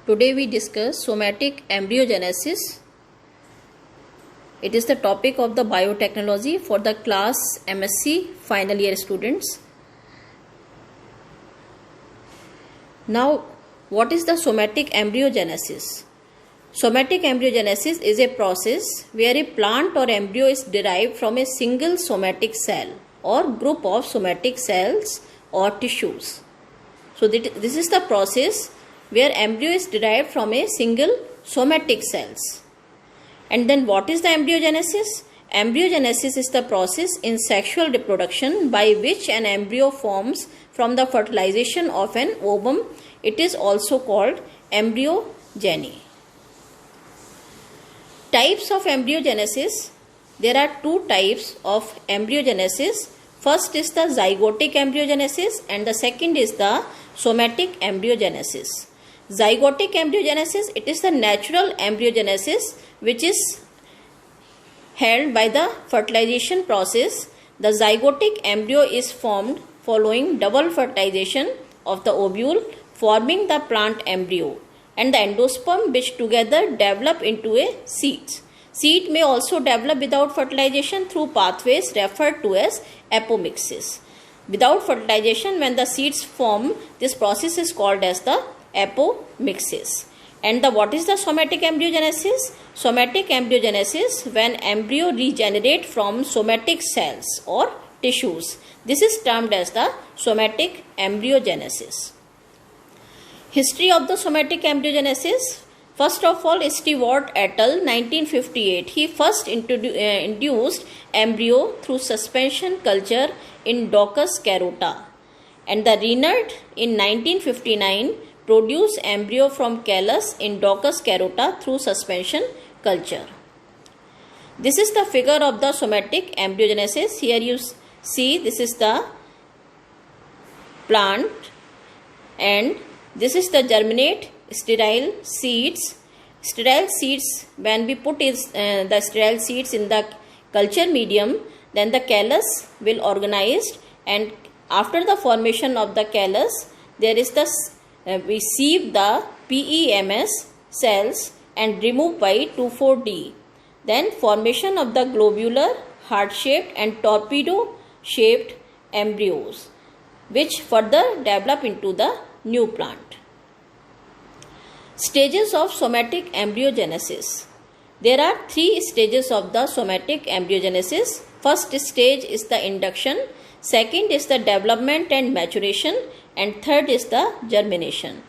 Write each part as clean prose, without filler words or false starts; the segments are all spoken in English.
Today we discuss somatic embryogenesis. It is the topic of the biotechnology for the class MSc final year students. Now, what is the somatic embryogenesis? Somatic embryogenesis is a process where a plant or embryo is derived from a single somatic cell or group of somatic cells or tissues. So this is the process where embryo is derived from a single somatic cells. And then what is the embryogenesis? Embryogenesis is the process in sexual reproduction by which an embryo forms from the fertilization of an ovum. It is also called embryogeny. Types of embryogenesis. There are two types of embryogenesis. First is the zygotic embryogenesis and the second is the somatic embryogenesis. Zygotic embryogenesis, it is the natural embryogenesis which is held by the fertilization process. The zygotic embryo is formed following double fertilization of the ovule, forming the plant embryo and the endosperm, which together develop into a seed. Seed may also develop without fertilization through pathways referred to as apomixis. Without fertilization, when the seeds form, this process is called as the apomixis. And what is the somatic embryogenesis? Somatic embryogenesis, when embryo regenerate from somatic cells or tissues. This is termed as the somatic embryogenesis. History of the somatic embryogenesis. First of all, Stewart et al. 1958. He first induced embryo through suspension culture in Docus carota. And the Reinert in 1959 produced embryo from callus in Docus carota through suspension culture. This is the figure of the somatic embryogenesis. Here you see this is the plant and this is the germinate sterile seeds. Sterile seeds, when we put the sterile seeds in the culture medium, then the callus will organize, and after the formation of the callus, there is the we sieve the PEMS cells and remove by 2,4-D. Then formation of the globular, heart-shaped and torpedo-shaped embryos, which further develop into the new plant. Stages of somatic embryogenesis. There are three stages of the somatic embryogenesis. First stage is the induction, second is the development and maturation, and third is the germination.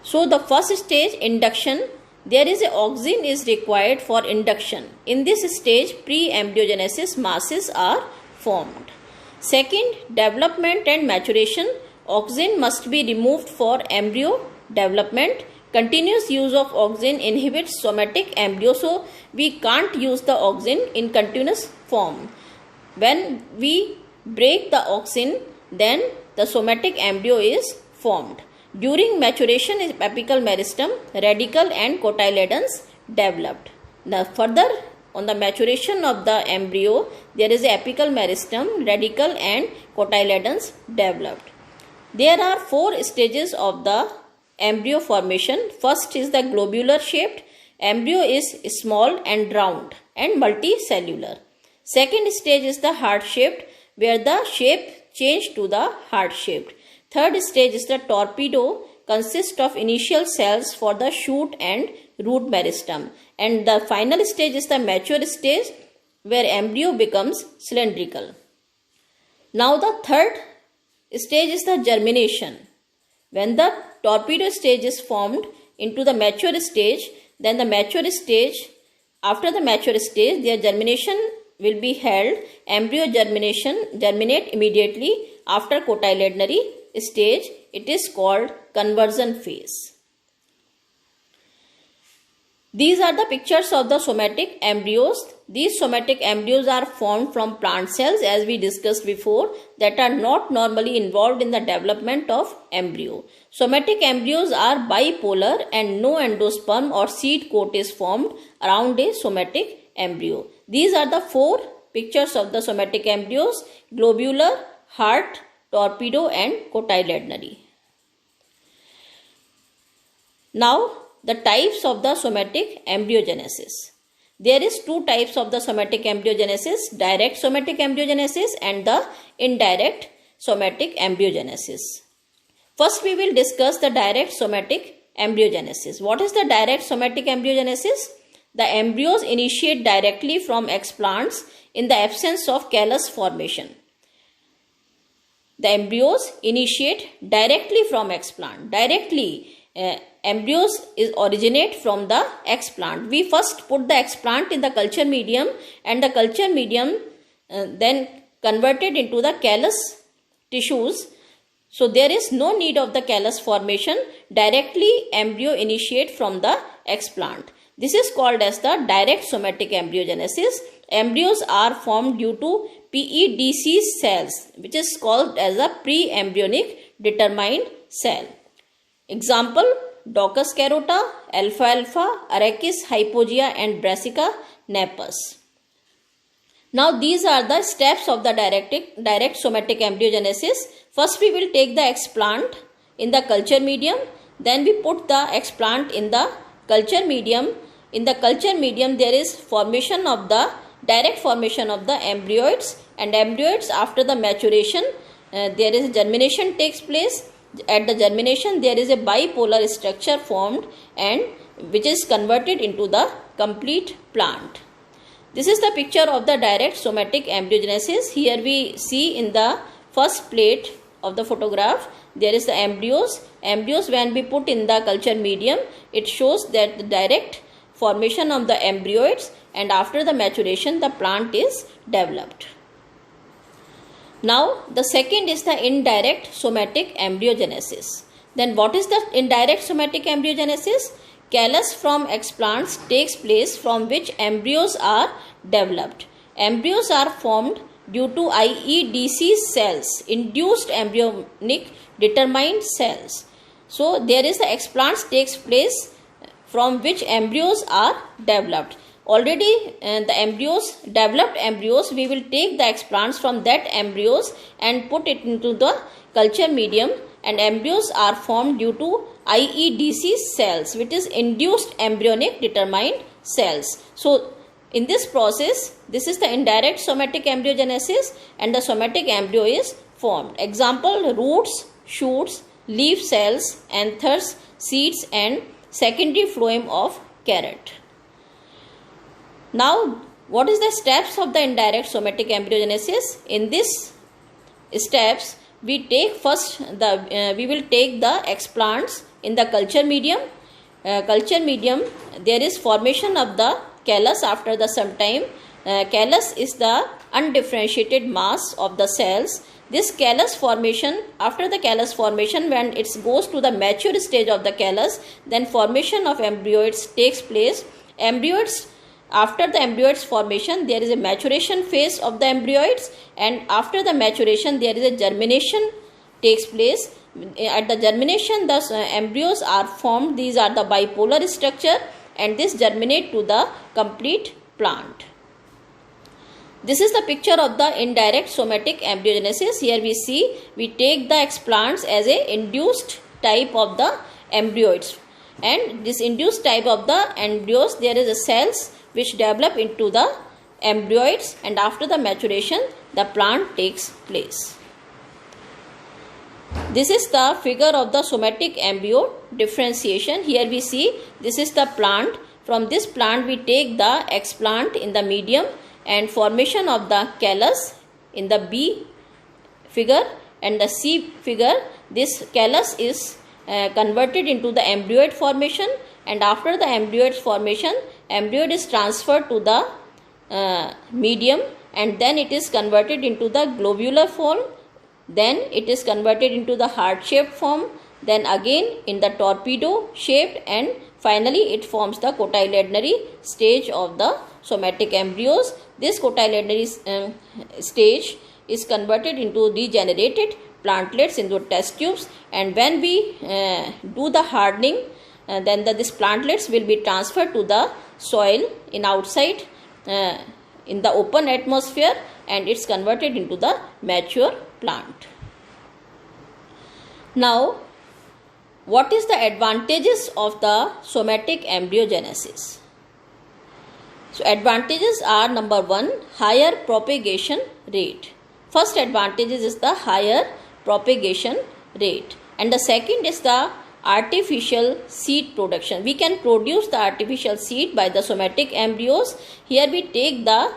So the first stage, induction, there is a auxin is required for induction. In this stage, pre-embryogenesis masses are formed. Second, development and maturation, auxin must be removed for embryo development. Continuous use of auxin inhibits somatic embryo, so we can't use the auxin in continuous form. When we break the auxin, then the somatic embryo is formed. During maturation, apical meristem, radicle and cotyledons developed. Now further on the maturation of the embryo, there is a apical meristem, radicle and cotyledons developed. There are four stages of the embryo formation. First is the globular shaped. Embryo is small and round and multicellular. Second stage is the heart shaped, where the shape changed to the heart shaped. Third stage is the torpedo, consists of initial cells for the shoot and root meristem. And the final stage is the mature stage, where embryo becomes cylindrical. Now the third stage is the germination. When the torpedo stage is formed into the mature stage, then the mature stage, after the mature stage, their germination will be held. Embryo germinate immediately after cotyledonary stage. It is called conversion phase. These are the pictures of the somatic embryos. These somatic embryos are formed from plant cells, as we discussed before, that are not normally involved in the development of embryo. Somatic embryos are bipolar and no endosperm or seed coat is formed around a somatic embryo. These are the four pictures of the somatic embryos: globular, heart, torpedo and cotyledonary. Now, the types of the somatic embryogenesis. There is two types of the somatic embryogenesis, direct somatic embryogenesis and the indirect somatic embryogenesis. First, we will discuss the direct somatic embryogenesis. What is the direct somatic embryogenesis? The embryos initiate directly from explants in the absence of callus formation. The embryos initiate directly from explant. Directly, embryos originate from the explant. We first put the explant in the culture medium, and the culture medium then converted into the callus tissues. So there is no need of the callus formation. Directly embryo initiate from the explant. This is called as the direct somatic embryogenesis. Embryos are formed due to PEDC cells, which is called as a pre-embryonic determined cell. Example, Daucus carota, alpha alpha, Arachis hypogea and Brassica napus. Now these are the steps of the direct somatic embryogenesis. First we will take the explant in the culture medium. Then we put the explant in the culture medium. In the culture medium there is direct formation of the embryoids, and embryoids after the maturation there is germination takes place. At the germination there is a bipolar structure formed and which is converted into the complete plant. This is the picture of the direct somatic embryogenesis. Here we see in the first plate of the photograph there is the embryos. Embryos when we put in the culture medium, it shows that the direct formation of the embryoids, and after the maturation the plant is developed. Now the second is the indirect somatic embryogenesis. Then what is the indirect somatic embryogenesis? Callus from explants takes place from which embryos are developed. Embryos are formed due to IEDC cells, induced embryonic determined cells. So there is the explants takes place from which embryos are developed. Already the embryos, developed embryos, we will take the explants from that embryos and put it into the culture medium, and embryos are formed due to IEDC cells, which is induced embryonic determined cells. So in this process, this is the indirect somatic embryogenesis, and the somatic embryo is formed. Example, roots, shoots, leaf cells, anthers, seeds and secondary phloem of carrot. Now, what is the steps of the indirect somatic embryogenesis? In this steps, we take first we will take the explants in the culture medium. Culture medium, there is formation of the callus after the some time. Callus is the undifferentiated mass of the cells. This callus formation, after the callus formation, when it goes to the mature stage of the callus, then formation of embryoids takes place. Embryoids, after the embryoids formation, there is a maturation phase of the embryoids, and after the maturation there is a germination takes place. At the germination, the embryos are formed. These are the bipolar structure, and this germinate to the complete plant. This is the picture of the indirect somatic embryogenesis. Here we see, we take the explants as a induced type of the embryoids, and this induced type of the embryos, there is a cells which develop into the embryoids, and after the maturation the plant takes place. This is the figure of the somatic embryo differentiation. Here we see, this is the plant. From this plant we take the explant in the medium, and formation of the callus in the B figure, and the C figure, this callus is converted into the embryoid formation, and after the embryoid formation, embryoid is transferred to the medium, and then it is converted into the globular form, then it is converted into the heart shaped form, then again in the torpedo shaped, and finally it forms the cotyledonary stage of the somatic embryos. This cotyledonary stage is converted into degenerated plantlets into test tubes, and when we do the hardening, then these plantlets will be transferred to the soil in outside in the open atmosphere, and it's converted into the mature plant. Now What is the advantages of the somatic embryogenesis? So advantages are: number 1, higher propagation rate. First advantage is the higher propagation rate, and the second is the artificial seed production. We can produce the artificial seed by the somatic embryos. Here we take the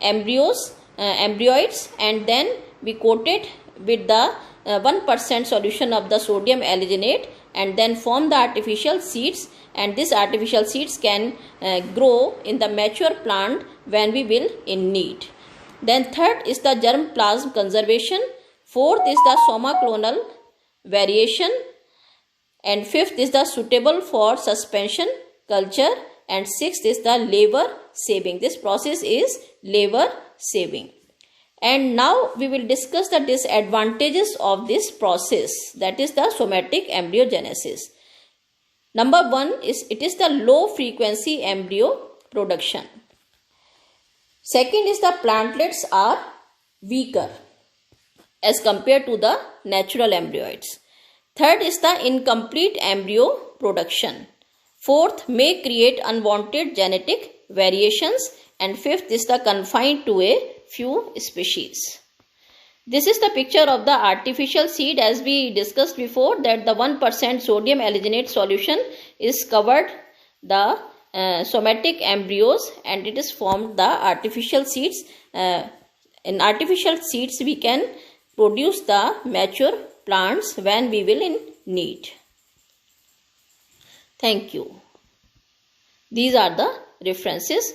embryoids and then we coat it with the 1% solution of the sodium alginate and then form the artificial seeds, and these artificial seeds can grow in the mature plant when we will in need. Then third is the germplasm conservation. Fourth is the soma clonal variation, and fifth is the suitable for suspension culture, and sixth is the labor saving. This process is labor saving. And now we will discuss the disadvantages of this process, that is the somatic embryogenesis. Number 1 is it is the low frequency embryo production. Second is the plantlets are weaker as compared to the natural embryoids. Third is the incomplete embryo production. Fourth, may create unwanted genetic variations, and fifth is the confined to a few species. This is the picture of the artificial seed. As we discussed before, that the 1% sodium alginate solution is covered the somatic embryos and it is formed the artificial seeds. In artificial seeds we can produce the mature plants when we will in need. Thank you. These are the references.